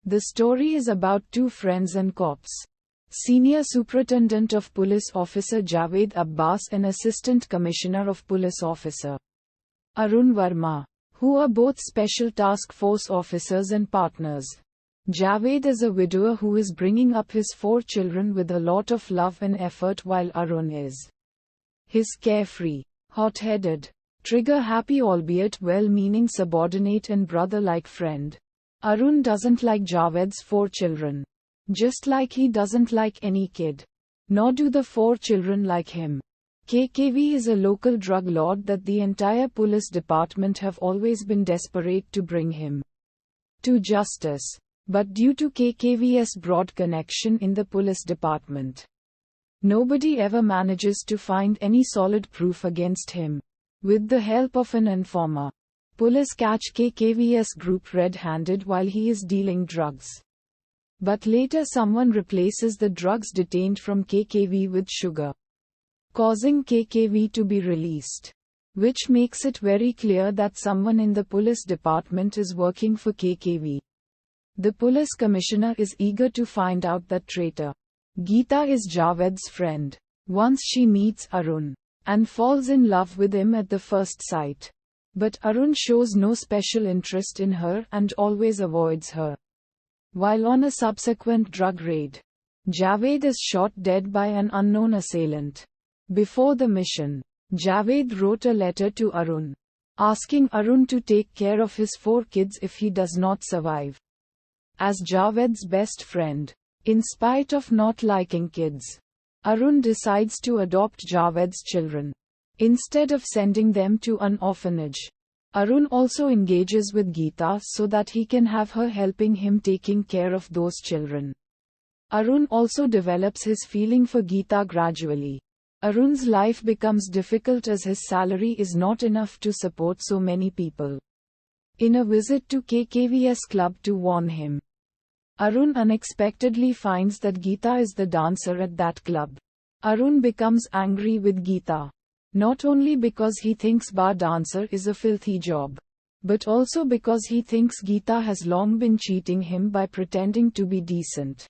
The story is about two friends and cops. Senior Superintendent of Police Officer Javed Abbas and Assistant Commissioner of Police Officer Arun Verma, who are both Special Task Force officers and partners. Javed is a widower who is bringing up his 4 children with a lot of love and effort, while Arun is his carefree, hot-headed, trigger-happy albeit well-meaning subordinate and brother-like friend. Arun doesn't like Javed's 4 children. Just like he doesn't like any kid. Nor do the 4 children like him. KKV is a local drug lord that the entire police department have always been desperate to bring him to justice. But due to KKV's broad connection in the police department, nobody ever manages to find any solid proof against him. With the help of an informer, police catch KKV's group red-handed while he is dealing drugs. But later someone replaces the drugs detained from KKV with sugar, causing KKV to be released. Which makes it very clear that someone in the police department is working for KKV. The police commissioner is eager to find out that traitor. Geeta is Javed's friend. Once she meets Arun and falls in love with him at the first sight. But Arun shows no special interest in her and always avoids her. While on a subsequent drug raid, Javed is shot dead by an unknown assailant. Before the mission, Javed wrote a letter to Arun, asking Arun to take care of his 4 kids if he does not survive. As Javed's best friend, in spite of not liking kids, Arun decides to adopt Javed's children, instead of sending them to an orphanage. Arun also engages with Geeta so that he can have her helping him taking care of those children. Arun also develops his feeling for Geeta gradually. Arun's life becomes difficult as his salary is not enough to support so many people. In a visit to KKV's club to warn him, Arun unexpectedly finds that Geeta is the dancer at that club. Arun becomes angry with Geeta. Not only because he thinks bar dancer is a filthy job, but also because he thinks Geeta has long been cheating him by pretending to be decent.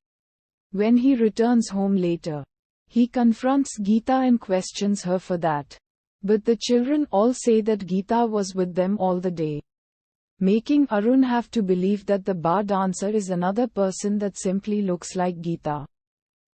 When he returns home later, he confronts Geeta and questions her for that. But the children all say that Geeta was with them all the day, making Arun have to believe that the bar dancer is another person that simply looks like Geeta.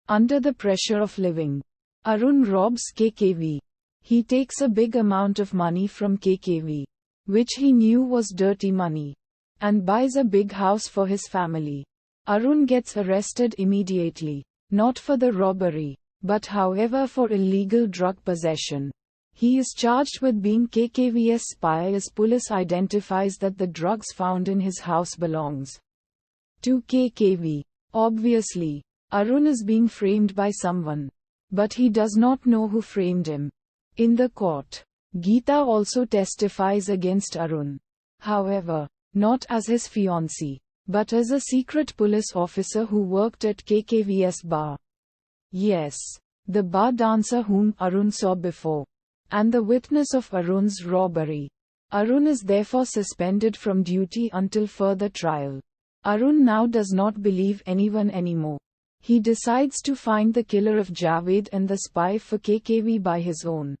Under the pressure of living, Arun robs KKV. He takes a big amount of money from KKV, which he knew was dirty money, and buys a big house for his family. Arun gets arrested immediately, not for the robbery, but however for illegal drug possession. He is charged with being KKV's spy as police identifies that the drugs found in his house belongs to KKV. Obviously, Arun is being framed by someone, but he does not know who framed him. In the court, Geeta also testifies against Arun. However, not as his fiancée, but as a secret police officer who worked at KKV's bar. Yes, the bar dancer whom Arun saw before, and the witness of Arun's robbery. Arun is therefore suspended from duty until further trial. Arun now does not believe anyone anymore. He decides to find the killer of Javed and the spy for KKV by his own.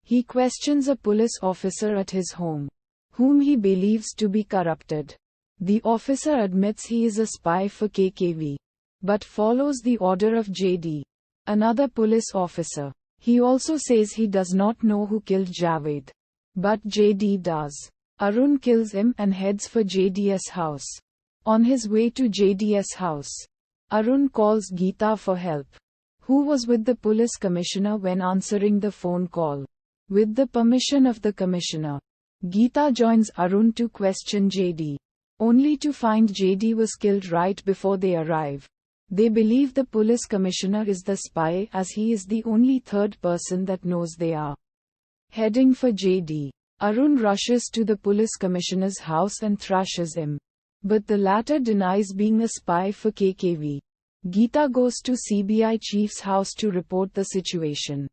He questions a police officer at his home, whom he believes to be corrupted. The officer admits he is a spy for KKV, but follows the order of JD, another police officer. He also says he does not know who killed Javed, but JD does. Arun kills him and heads for JD's house. On his way to JD's house, Arun calls Geeta for help, who was with the police commissioner when answering the phone call. With the permission of the commissioner, Geeta joins Arun to question JD, only to find JD was killed right before they arrive. They believe the police commissioner is the spy as he is the only third person that knows they are heading for JD. Arun rushes to the police commissioner's house and thrashes him, but the latter denies being a spy for KKV. Geeta goes to CBI chief's house to report the situation,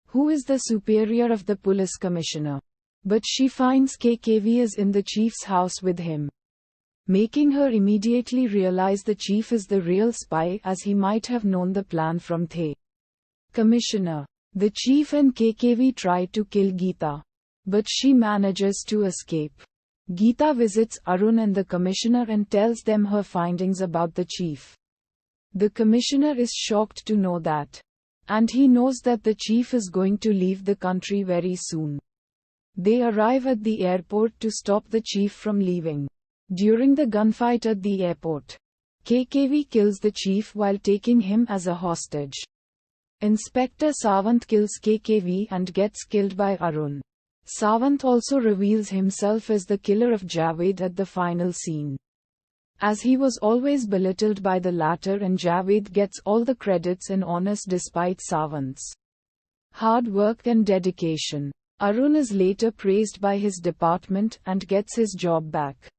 who is the superior of the police commissioner. But she finds KKV is in the chief's house with him. making her immediately realize the chief is the real spy, as he might have known the plan from the commissioner. The chief and KKV try to kill Geeta, but she manages to escape. Geeta visits Arun and the commissioner and tells them her findings about the chief. The commissioner is shocked to know that, and he knows that the chief is going to leave the country very soon. They arrive at the airport to stop the chief from leaving. During the gunfight at the airport, KKV kills the chief while taking him as a hostage. Inspector Sawant kills KKV and gets killed by Arun. Sawant also reveals himself as the killer of Javed at the final scene, as he was always belittled by the latter, and Javed gets all the credits and honors despite Sawant's hard work and dedication. Arun is later praised by his department and gets his job back.